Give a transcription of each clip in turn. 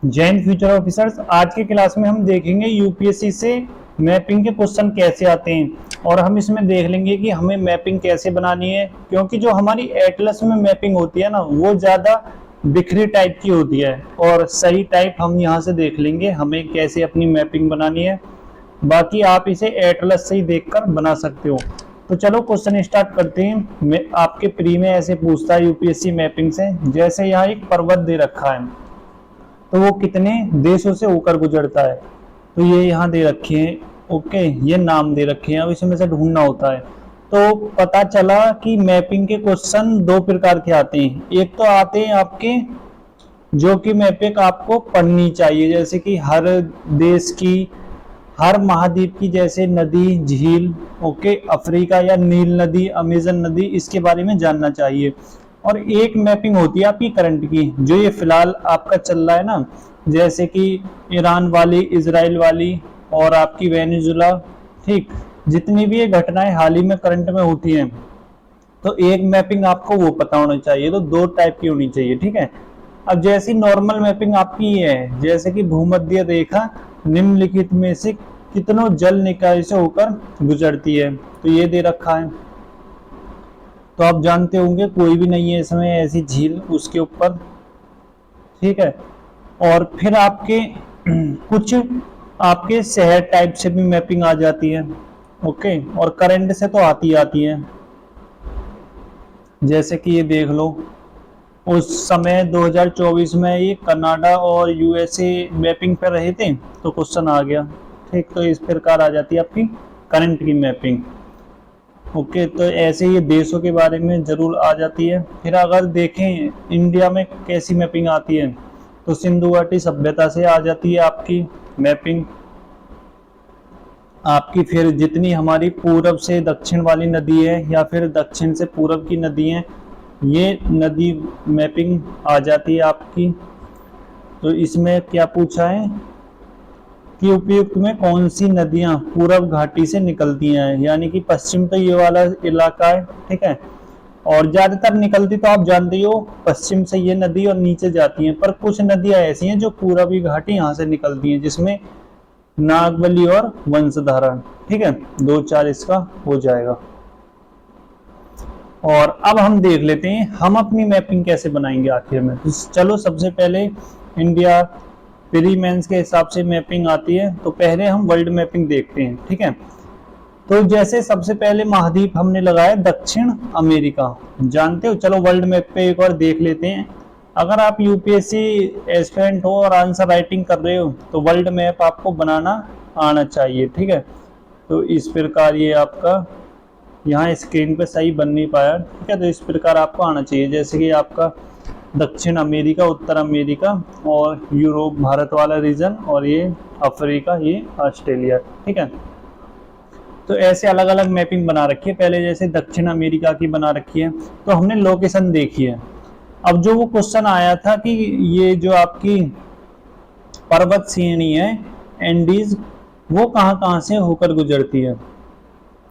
Jain future officers, आज के class में हम देखेंगे यूपीएससी से मैपिंग के क्वेश्चन कैसे आते हैं और हम इसमें देख लेंगे कि हमें मैपिंग कैसे बनानी है, क्योंकि जो हमारी एटलस में मैपिंग होती है ना वो ज़्यादा बिखरी टाइप की होती है और सही टाइप हम यहाँ से देख लेंगे हमें कैसे अपनी मैपिंग बनानी है। बाकी आप इसे एटलस से ही देखकर बना सकते हो। तो चलो क्वेश्चन स्टार्ट करते हैं। मैं आपके प्री में ऐसे पूछता है यूपीएससी मैपिंग से, जैसे यहाँ एक पर्वत दे रखा है तो वो कितने देशों से होकर गुजरता है, तो ये यहाँ दे रखे हैं। ओके, ये नाम दे रखे हैं, अब इसमें से ढूंढना होता है। तो पता चला कि मैपिंग के क्वेश्चन दो प्रकार के आते हैं। एक तो आते हैं आपके जो कि मैपिंग आपको पढ़नी चाहिए, जैसे कि हर देश की, हर महाद्वीप की, जैसे नदी झील, ओके, अफ्रीका या नील नदी, अमेजन नदी, इसके बारे में जानना चाहिए। और एक मैपिंग होती है आपकी करंट की, जो ये फिलहाल आपका चल रहा है ना, जैसे कि ईरान वाली, इजराइल वाली और आपकी वेनेजुला, ठीक, जितनी भी ये घटनाएं हाल ही में करंट में होती हैं, तो एक मैपिंग आपको वो पता होनी चाहिए। तो दो टाइप की होनी चाहिए, ठीक है। अब जैसी नॉर्मल मैपिंग आपकी ये है, जैसे कि भूमध्य रेखा निम्नलिखित में से कितनों जल निकाय से होकर गुजरती है, तो ये दे रखा है। तो आप जानते होंगे कोई भी नहीं है इसमें ऐसी झील उसके ऊपर, ठीक है। और फिर आपके कुछ आपके शहर टाइप से भी मैपिंग आ जाती है, ओके, और करंट से तो आती है। जैसे कि ये देख लो, उस समय 2024 में ये कनाडा और यूएसए मैपिंग पर रहे थे, तो क्वेश्चन आ गया, ठीक। तो इस प्रकार आ जाती है आपकी करंट की मैपिंग, ओके। तो ऐसे ही देशों के बारे में जरूर आ जाती है। फिर अगर देखें इंडिया में कैसी मैपिंग आती है, तो सिंधु घाटी सभ्यता से आ जाती है आपकी मैपिंग आपकी। फिर जितनी हमारी पूरब से दक्षिण वाली नदी है या फिर दक्षिण से पूरब की नदी है, ये नदी मैपिंग आ जाती है आपकी। तो इसमें क्या पूछा है कि उपयुक्त में कौन सी नदियां पूरब घाटी से निकलती हैं, यानी कि पश्चिम तो ये वाला इलाका है, ठीक है। और ज्यादातर निकलती तो आप जानते हो पश्चिम से ये नदी और नीचे जाती हैं, पर कुछ नदियां ऐसी हैं जो पूरबी घाटी यहाँ से निकलती हैं, जिसमें नागवली और वंशधारा, ठीक है। दो चार इसका हो जाएगा। और अब हम देख लेते हैं हम अपनी मैपिंग कैसे बनाएंगे आखिर में। तो चलो सबसे पहले इंडिया प्री मेंस के हिसाब से मैपिंग आती है, तो पहले हम वर्ल्ड मैपिंग देखते हैं, ठीक है। तो जैसे सबसे पहले महाद्वीप हमने लगाया दक्षिण अमेरिका, जानते हो। चलो वर्ल्ड मैप पे एक बार देख लेते हैं। अगर आप यूपीएससी एस्पिरेंट हो और आंसर राइटिंग कर रहे हो तो वर्ल्ड मैप आपको बनाना आना चाहिए, ठीक है। तो इस प्रकार ये आपका यहाँ स्क्रीन पे सही बन नहीं पाया, ठीक है। तो इस प्रकार आपको आना चाहिए, जैसे कि आपका दक्षिण अमेरिका, उत्तर अमेरिका और यूरोप भारत वाला रीजन, और ये अफ्रीका, ये ऑस्ट्रेलिया, ठीक है। तो ऐसे अलग अलग मैपिंग बना रखी है। पहले जैसे दक्षिण अमेरिका की बना रखी है, तो हमने लोकेशन देखी है। अब जो वो क्वेश्चन आया था कि ये जो आपकी पर्वत श्रेणी है एंडीज, वो कहाँ कहाँ से होकर गुजरती है,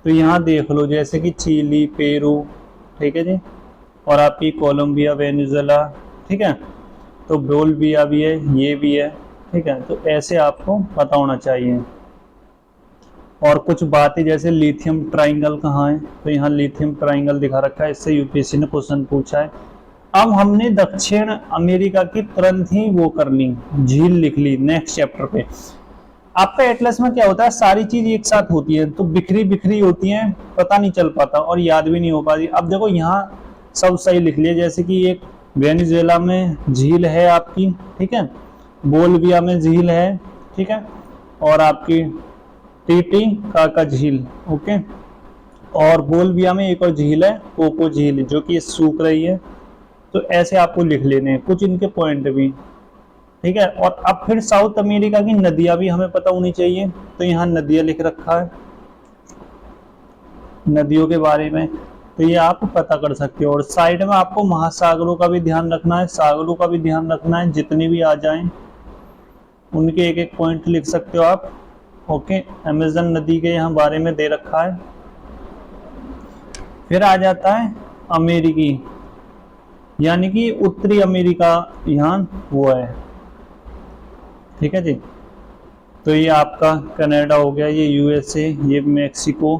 तो यहाँ देख लो, जैसे कि चिली, पेरू, ठीक है जी, और आपकी कोलंबिया, वेनेजुएला, ठीक है। तो बोलिविया भी है, ये भी है, ठीक है। तो ऐसे आपको पता होना चाहिए। और कुछ बातें जैसे लिथियम ट्राइंगल कहाँ है, तो यहाँ लिथियम ट्राइंगल दिखा रखा है, इससे यूपीएससी ने क्वेश्चन पूछा है। अब हमने दक्षिण अमेरिका की तुरंत ही वो कर ली, झील लिख ली नेक्स्ट चैप्टर पे। आपका एटलस में क्या होता है, सारी चीज एक साथ होती है तो बिखरी बिखरी होती है, पता नहीं चल पाता और याद भी नहीं हो पाती। अब देखो यहाँ सब सही लिख लिया, जैसे कि एक वेनेजुएला में झील है आपकी, ठीक है, बोलिविया में झील है, ठीक है, और आपकी टीटीकाका झील, ओके। और बोलिविया में एक और झील है कोको झील, जो कि सूख रही है। तो ऐसे आपको लिख लेने हैं कुछ इनके पॉइंट भी, ठीक है। और अब फिर साउथ अमेरिका की नदियां भी हमें पता होनी चाहिए, तो यहाँ नदियां लिख रखा है नदियों के बारे में, तो ये आप पता कर सकते हो। और साइड में आपको महासागरों का भी ध्यान रखना है, सागरों का भी ध्यान रखना है, जितने भी आ जाएं उनके एक एक पॉइंट लिख सकते हो आप, ओके। अमेजन नदी के यहाँ बारे में दे रखा है। फिर आ जाता है अमेरिकी, यानी कि उत्तरी अमेरिका यहाँ वो है, ठीक है जी। तो ये आपका कनाडा हो गया, ये यूएसए, ये मेक्सिको,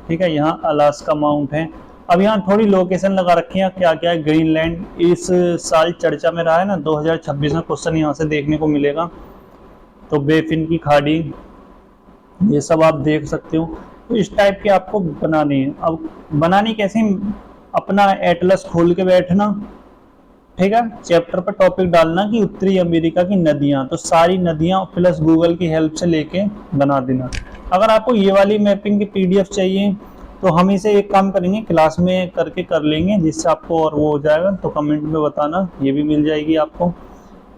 ठीक है। यहाँ अलास्का माउंट है। अब यहाँ थोड़ी लोकेशन लगा रखी है, क्या क्या है। ग्रीनलैंड इस साल चर्चा में रहा है ना, 2026 में क्वेश्चन यहाँ से देखने को मिलेगा। तो बेफिन की खाड़ी, ये सब आप देख सकते हो। तो इस टाइप के आपको बनानी है। अब बनानी कैसे, अपना एटलस खोल के बैठना, ठीक है। चैप्टर पर टॉपिक डालना कि उत्तरी अमेरिका की नदियां, तो सारी नदियां प्लस गूगल की हेल्प से लेके बना देना। अगर आपको ये वाली मैपिंग की पीडीएफ चाहिए तो हम इसे एक काम करेंगे, क्लास में करके कर लेंगे, जिससे आपको और वो हो जाएगा। तो कमेंट में बताना, ये भी मिल जाएगी आपको।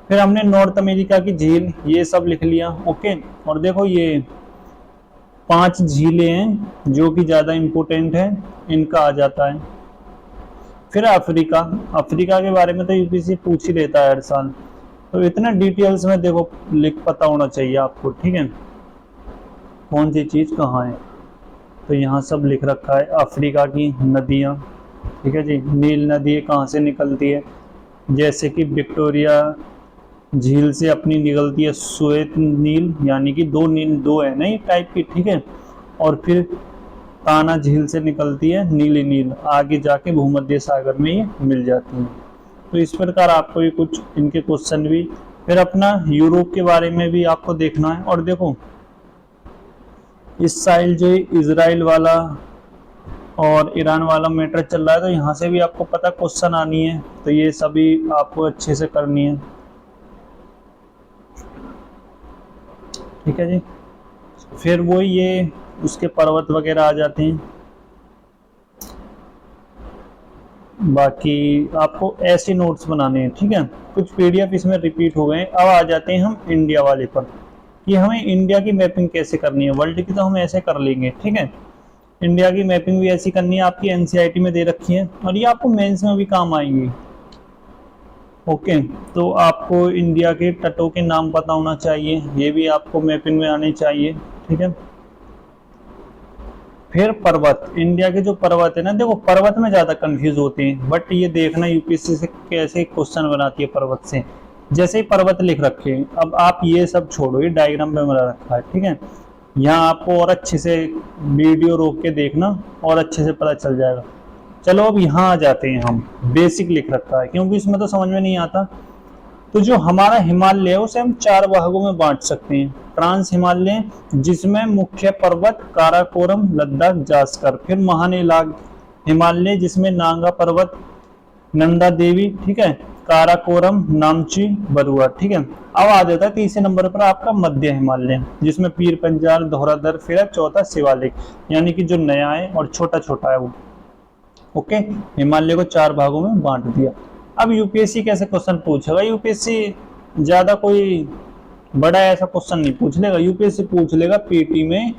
फिर हमने नॉर्थ अमेरिका की झील ये सब लिख लिया, ओके। और देखो ये 5 झीलें हैं जो कि ज्यादा इंपॉर्टेंट है, इनका आ जाता है। फिर अफ्रीका, अफ्रीका के बारे में तो यूपीएससी पूछ ही लेता है हर साल, तो इतना डिटेल्स में देखो लिख पता होना चाहिए आपको, ठीक है, कौन सी चीज कहाँ है। तो यहाँ सब लिख रखा है, अफ्रीका की नदियाँ, ठीक है जी। नील नदी कहाँ से निकलती है, जैसे कि विक्टोरिया झील से अपनी निकलती है श्वेत नील, यानी कि 2 नील, 2 है नहीं टाइप की, ठीक है। और फिर ताना झील से निकलती है नीली नील, आगे जाके भूमध्य सागर में ये मिल जाती है। तो इस प्रकार आपको ये कुछ इनके क्वेश्चन भी। फिर अपना यूरोप के बारे में भी आपको देखना है। और देखो इस साइड जो इजराइल वाला और ईरान वाला मैटर चल रहा है, तो यहाँ से भी आपको पता क्वेश्चन आनी है, तो ये सभी आपको अच्छे से करनी है, ठीक है जी। फिर वो ये उसके पर्वत वगैरह आ जाते हैं। बाकी आपको ऐसे नोट्स बनाने हैं, ठीक है। कुछ पीडीएफ इसमें रिपीट हो गए। अब आ जाते हैं हम इंडिया वाले पर, कि हमें इंडिया की मैपिंग कैसे करनी है। वर्ल्ड की तो हम ऐसे कर लेंगे, ठीक है। इंडिया की मैपिंग भी ऐसी करनी है, आपकी एनसीईआरटी में दे रखी है, और ये आपको मेंस में भी काम आएंगी, ओके। तो आपको इंडिया के तटों के नाम पता होना चाहिए, ये भी आपको मैपिंग में आने चाहिए, ठीक है। फिर पर्वत, इंडिया के जो पर्वत है ना, देखो पर्वत में ज्यादा कंफ्यूज होते हैं, बट ये देखना यूपीएससी से कैसे क्वेश्चन बनाती है पर्वत से। जैसे ही पर्वत लिख रखे हैं, अब आप ये सब छोड़ो, ये डायग्राम पे बना रखा है, ठीक है। यहाँ आपको और अच्छे से वीडियो रोक के देखना और अच्छे से पता चल जाएगा। चलो अब यहाँ आ जाते हैं हम, बेसिक लिख रखा है, क्योंकि इसमें तो समझ में नहीं आता। तो जो हमारा हिमालय है उसे हम 4 भागों में बांट सकते हैं। ट्रांस हिमालय, जिसमें मुख्य पर्वत काराकोरम, लद्दाख, जास्कर। फिर महानीलाग हिमालय, जिसमें नांगा पर्वत, नंदा देवी, ठीक है, काराकोरम, नामची, बरुआ, ठीक है। अब आ जाता है तीसरे नंबर पर आपका मध्य हिमालय, जिसमें पीर पंजाल, धौराधर, फिर चौथा शिवालिक, यानी कि जो नया है और छोटा छोटा है वो, ओके। हिमालय को 4 भागों में बांट दिया। अब यूपीएससी कैसे क्वेश्चन पूछेगा, यूपीएससी ज्यादा कोई बड़ा ऐसा क्वेश्चन नहीं पूछ लेगा। यूपीएससी पूछ लेगा पीटी में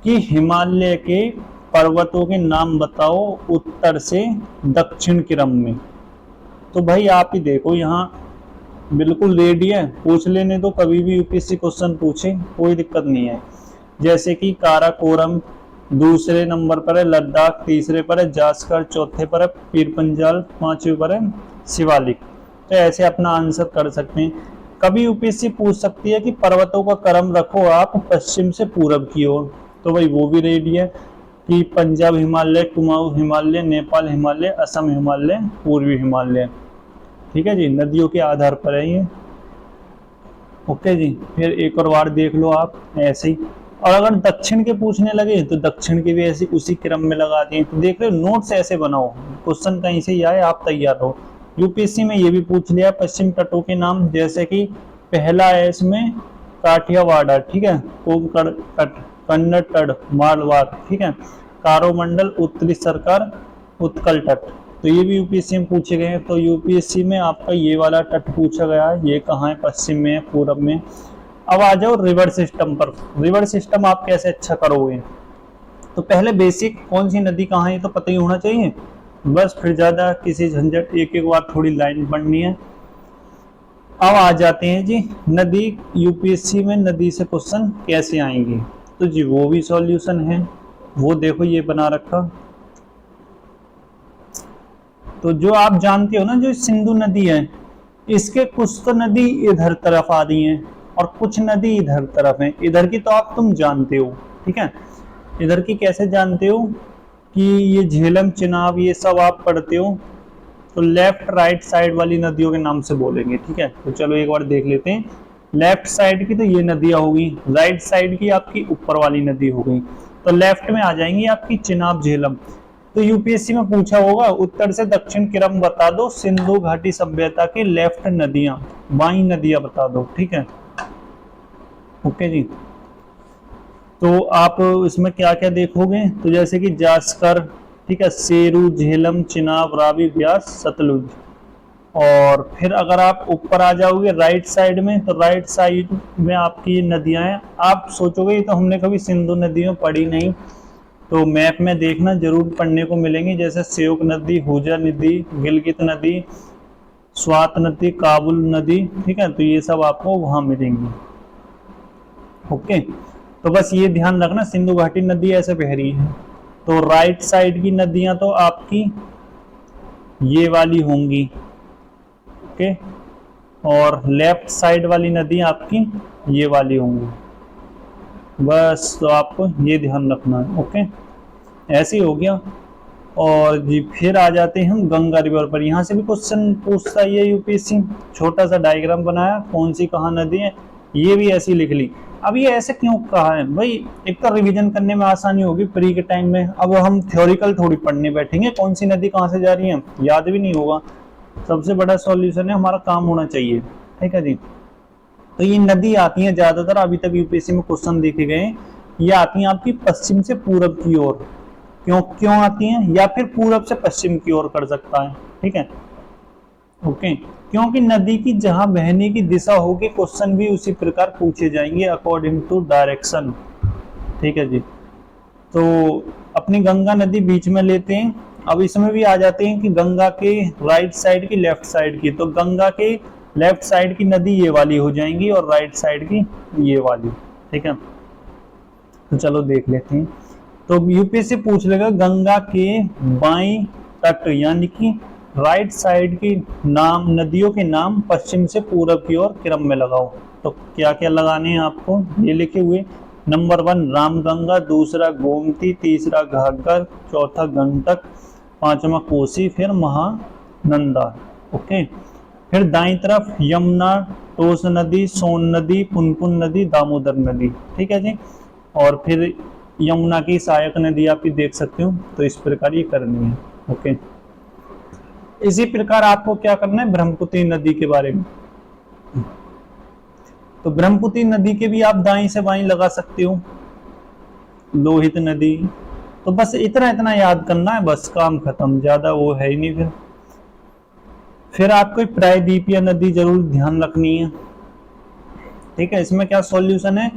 कि हिमालय के पर्वतों के नाम बताओ उत्तर से दक्षिण क्रम में। तो भाई आप ही देखो, यहाँ बिल्कुल रेडी है, पूछ लेने तो कभी भी यूपीएससी क्वेश्चन पूछे, कोई दिक्कत नहीं है। जैसे कि काराकोरम दूसरे नंबर पर है, लद्दाख तीसरे पर है, जास्कर चौथे पर है, पीर पंजाल पांचवें पर है, शिवालिक। तो ऐसे अपना आंसर कर सकते हैं। कभी यूपीएससी पूछ सकती है कि पर्वतों का क्रम रखो आप पश्चिम से पूरब की ओर, तो भाई वो भी रेडी है कि पंजाब हिमालय, कुमाऊं हिमालय, नेपाल हिमालय, असम हिमालय, पूर्वी हिमालय, ठीक है जी। नदियों के आधार पर है ये, ओके जी। फिर एक और बार देख लो आप ऐसे ही। और अगर दक्षिण के पूछने लगे तो दक्षिण के भी ऐसे उसी क्रम में लगा दिए। तो देख रहे हो, नोट्स ऐसे बनाओ, क्वेश्चन कहीं से ही आए आप तैयार हो। यूपीएससी में ये भी पूछ लिया पश्चिम तटों के नाम, जैसे कि पहला है इसमें काठियावाड़, ठीक है, कोंकण तट, कन्नड़ तट, मारवाड़, ठीक है, कारोमंडल, उत्तरी सरकार, उत्कल तट। तो ये भी यूपीएससी में पूछे गए हैं। तो यूपीएससी में आपका ये वाला तट पूछा गया है, ये कहाँ है, पश्चिम में है, पूरब में। अब आ जाओ रिवर सिस्टम पर। रिवर सिस्टम आप कैसे अच्छा करोगे, तो पहले बेसिक कौन सी नदी कहाँ है तो पता ही होना चाहिए, बस फिर ज्यादा किसी झंझट, एक एक बार थोड़ी लाइन पढ़नी है। अब आ जाते हैं जी नदी, यूपीएससी में नदी से क्वेश्चन कैसे आएंगे, तो जी वो भी सॉल्यूशन है, वो देखो ये बना रखा। तो जो आप जानते हो ना, जो सिंधु नदी है, इसके कुछ तो नदी इधर तरफ आ रही है, और कुछ नदी इधर तरफ है। इधर की तो आप तुम जानते हो, ठीक है। इधर की कैसे जानते हो कि ये झेलम चिनाब ये सब आप पढ़ते हो, तो लेफ्ट राइट साइड वाली नदियों के नाम से बोलेंगे, ठीक है। तो चलो एक बार देख लेते हैं। लेफ्ट साइड की तो ये नदियां होगी, राइट साइड की आपकी ऊपर वाली नदी हो गई। तो लेफ्ट में आ जाएंगी आपकी चिनाब झेलम। तो यूपीएससी में पूछा होगा उत्तर से दक्षिण क्रम बता दो सिंधु घाटी सभ्यता की लेफ्ट नदियां, बाई नदियां बता दो, ठीक है। ओके जी। तो आप इसमें क्या क्या देखोगे, तो जैसे कि जास्कर, ठीक है, सेरू, झेलम, चिनाब, रावी, ब्यास, सतलुज। और फिर अगर आप ऊपर आ जाओगे राइट साइड में, तो राइट साइड में आपकी नदियां हैं। आप सोचोगे ये तो हमने कभी सिंधु नदियों पढ़ी नहीं, तो मैप में देखना जरूर पढ़ने को मिलेंगी, जैसे स्योक नदी, हुजा नदी, गिलगित नदी, स्वात नदी, काबुल नदी, ठीक है। तो ये सब आपको वहां मिलेंगी। ओके, तो बस ये ध्यान रखना सिंधु घाटी नदी ऐसे बह रही है, तो राइट साइड की नदियां तो आपकी ये वाली होंगी, ओके। और लेफ्ट साइड वाली नदी आपकी ये वाली होंगी। बस तो आपको ये ध्यान रखना है, ओके। ऐसे ही हो गया। और जी फिर आ जाते हैं हम गंगा रिवर पर। यहाँ से भी क्वेश्चन पूछता है ये यूपीएससी। छोटा सा डायग्राम बनाया, कौन सी कहाँ नदी है, ये भी ऐसी लिख ली। अब ये ऐसे क्यों कहा है भाई, एक तो रिवीजन करने में आसानी होगी प्री के टाइम में। अब हम थ्योरिकल थोड़ी पढ़ने बैठेंगे, कौन सी नदी कहाँ से जा रही है याद भी नहीं होगा। सबसे बड़ा सॉल्यूशन है हमारा काम होना चाहिए, ठीक है जी। तो ये नदी आती है ज्यादातर, अभी तक यूपीएससी में क्वेश्चन देखे गए, ये आती है आपकी पश्चिम से पूरब की ओर। क्यों क्यों आती हैं, या फिर पूरब से पश्चिम की ओर कर सकता है, ठीक है। ओके, क्योंकि नदी की जहां बहने की दिशा होगी क्वेश्चन भी उसी प्रकार पूछे जाएंगे अकॉर्डिंग टू डायरेक्शन, ठीक है जी। तो अपनी गंगा नदी बीच में लेते हैं। अब इसमें भी आ जाते हैं कि गंगा के राइट साइड की लेफ्ट साइड की, तो गंगा के लेफ्ट साइड की नदी ये वाली हो जाएंगी और राइट साइड की ये वाली, ठीक है। तो चलो देख लेते हैं। तो यूपीएससी पूछ लेगा गंगा के बाएं तट यानी कि राइट साइड की नाम, नदियों के नाम पश्चिम से पूरब की ओर क्रम में लगाओ। तो क्या क्या लगाने हैं आपको, ये लिखे हुए। नंबर 1 रामगंगा, दूसरा गोमती, तीसरा घाघर, चौथा गंडक, पांचवा कोसी, फिर महानंदा। ओके, फिर दाईं तरफ यमुना, टोस नदी, सोन नदी, पुनपुन नदी, दामोदर नदी, ठीक है जी। और फिर यमुना की सहायक नदी आप देख सकते हो। तो इस प्रकार ये करनी है, ओके। इसी प्रकार आपको क्या करना है ब्रह्मपुत्री नदी के बारे में। तो ब्रह्मपुत्री नदी के भी आप दाईं से बाईं लगा सकते हो, लोहित नदी। तो बस इतना इतना याद करना है, बस काम खत्म, ज्यादा वो है ही नहीं। फिर आपको प्रायद्वीपीय नदी जरूर ध्यान रखनी है, ठीक है। इसमें क्या सॉल्यूशन है,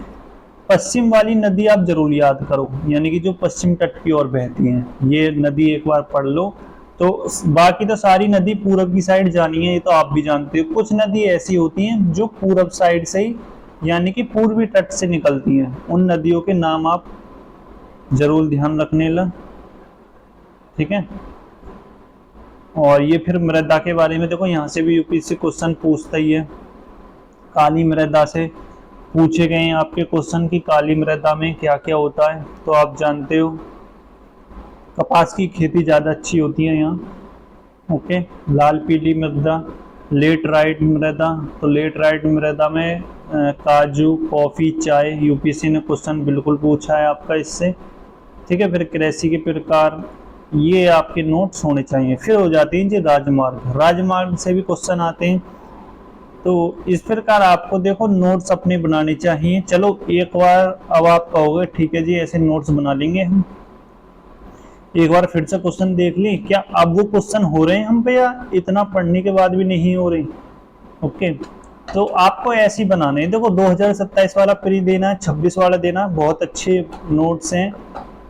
पश्चिम वाली नदी आप जरूर याद करो, यानी कि जो पश्चिम तट की ओर बहती हैं, ये नदी एक बार पढ़ लो। तो बाकी तो सारी नदी पूरब की साइड जानी है, ये तो आप भी जानते हो। कुछ नदी ऐसी होती हैं जो पूरब साइड से ही यानी कि पूर्वी तट से निकलती हैं, उन नदियों के नाम आप जरूर ध्यान रखने ला, ठीक है। और ये फिर मृदा के बारे में देखो, यहाँ से भी यूपीएससी क्वेश्चन पूछता ही है। काली मृदा से पूछे गए हैं आपके क्वेश्चन की काली मृदा में क्या क्या होता है, तो आप जानते हो कपास की खेती ज्यादा अच्छी होती है यहाँ, ओके। लाल पीली मृदा, लेटराइट मृदा, तो लेटराइट मृदा में काजू, कॉफी, चाय, यूपीएससी ने क्वेश्चन बिल्कुल पूछा है आपका इससे, ठीक है। फिर कृषि के प्रकार, ये आपके नोट्स होने चाहिए। फिर हो जाती है जी राजमार्ग, राजमार्ग से भी क्वेश्चन आते हैं। तो इस प्रकार आपको देखो नोट्स अपने बनाने चाहिए। चलो एक बार अब आप कहोगे ठीक है जी ऐसे नोट्स बना लेंगे हम, एक बार फिर से क्वेश्चन देख ली, क्या अब वो क्वेश्चन हो रहे हैं हम पे या इतना पढ़ने के बाद भी नहीं हो रहे। ओके, तो आपको ऐसे ही बनाने हैं। देखो 2027 वाला प्री देना है, 26 वाला देना, बहुत अच्छे नोट्स हैं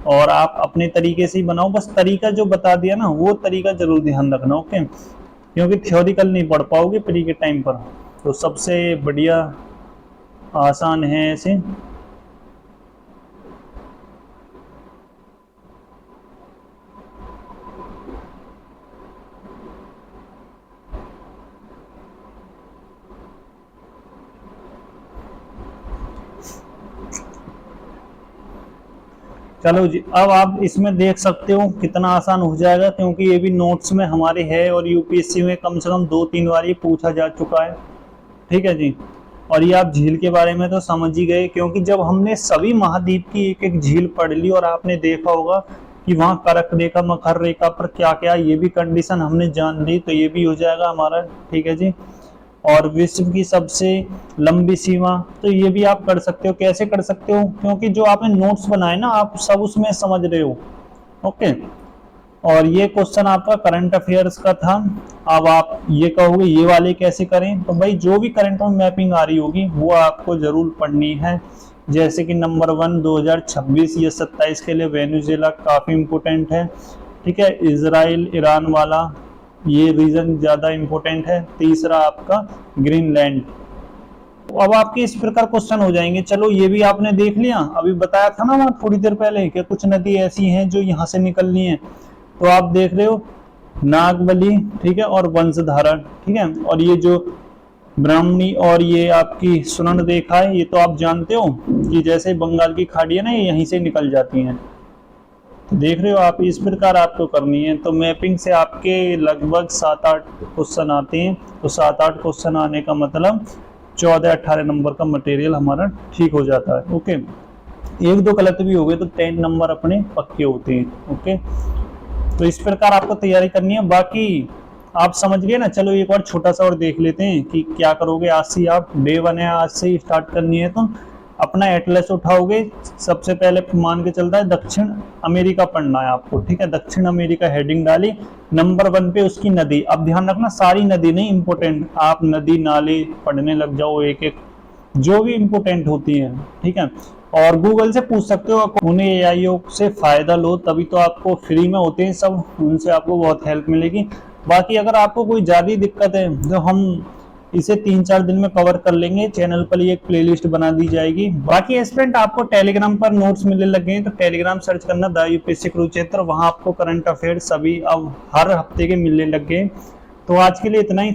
और आप अपने तरीके से ही बनाओ। बस तरीका जो बता दिया ना वो तरीका जरूर ध्यान रखना, ओके। क्योंकि थ्योरिकल नहीं पढ़ पाओगे प्री के टाइम पर, तो सबसे बढ़िया आसान है ऐसे। चलो जी, अब आप इसमें देख सकते हो कितना आसान हो जाएगा, क्योंकि ये भी नोट्स में हमारे है और यूपीएससी में कम से कम 2-3 बार ये पूछा जा चुका है। ठीक है जी। और ये आप झील के बारे में तो समझ ही गए, क्योंकि जब हमने सभी महाद्वीप की एक एक झील पढ़ ली और आपने देखा होगा कि वहां कर्क रेखा मकर रेखा पर क्या क्या, ये भी कंडीशन हमने जान ली, तो ये भी हो जाएगा हमारा। ठीक है जी। और विश्व की सबसे लंबी सीमा, तो ये भी आप कर सकते हो। कैसे कर सकते हो, क्योंकि जो आपने नोट्स बनाए ना आप सब उसमें समझ रहे हो। ओके। और ये क्वेश्चन आपका करंट अफेयर्स का था। अब आप ये कहोगे ये वाले कैसे करें, तो भाई जो भी करंट में मैपिंग आ रही होगी वो आपको जरूर पढ़नी है। जैसे कि नंबर 1 2026 या 27 के लिए वेनेजुएला काफी इंपोर्टेंट है। ठीक है। इजराइल ईरान वाला ये रीजन ज्यादा इंपॉर्टेंट है। तीसरा आपका ग्रीनलैंड। अब आपके इस प्रकार क्वेश्चन हो जाएंगे। चलो ये भी आपने देख लिया, अभी बताया था ना वहां थोड़ी देर पहले कि कुछ नदी ऐसी हैं जो यहाँ से निकलनी है, तो आप देख रहे हो नागवली, ठीक है, और वंशधारा। ठीक है। और ये जो ब्राह्मणी और ये आपकी सुनन रेखा है, ये तो आप जानते हो कि जैसे बंगाल की खाड़ी है ना, ये यहीं से निकल जाती हैं। तो देख रहे हो आप, इस प्रकार आपको करनी है। तो मैपिंग से आपके लगभग 7-8 क्वेश्चन आते हैं। तो 7-8 क्वेश्चन आने का मतलब 14-18 नंबर का मटेरियल हमारा ठीक हो जाता है। ओके। 1-2 गलत भी हो गए तो 10 नंबर अपने पक्के होते हैं। ओके। तो इस प्रकार आपको तैयारी करनी है। बाकी आप समझ गए ना। चलो एक बार छोटा सा और देख लेते हैं कि क्या करोगे। आज से आप डे 1 है, आज से ही स्टार्ट करनी है। तो अपना एटलस उठाओगे, सबसे पहले मान के चलता है दक्षिण अमेरिका पढ़ना है आपको। ठीक है। दक्षिण अमेरिका हेडिंग डाली, नंबर 1 पे उसकी नदी। अब ध्यान रखना सारी नदी नहीं इंपोर्टेंट, आप नदी नाले पढ़ने लग जाओ एक एक, जो भी इंपोर्टेंट होती है। ठीक है। और गूगल से पूछ सकते हो, उन्हें एआईओ से फायदा लो, तभी तो आपको फ्री में होते हैं सब, उनसे आपको बहुत हेल्प मिलेगी। बाकी अगर आपको कोई ज्यादा दिक्कत है तो हम इसे 3-4 दिन में कवर कर लेंगे। चैनल पर एक प्लेलिस्ट बना दी जाएगी। बाकी एस्पिरेंट आपको टेलीग्राम पर नोट्स मिलने लगे हैं, तो टेलीग्राम सर्च करना द यूपीएससी कुरुक्षेत्र, वहां आपको करंट अफेयर सभी अब हर हफ्ते के मिलने लग गए। तो आज के लिए इतना ही।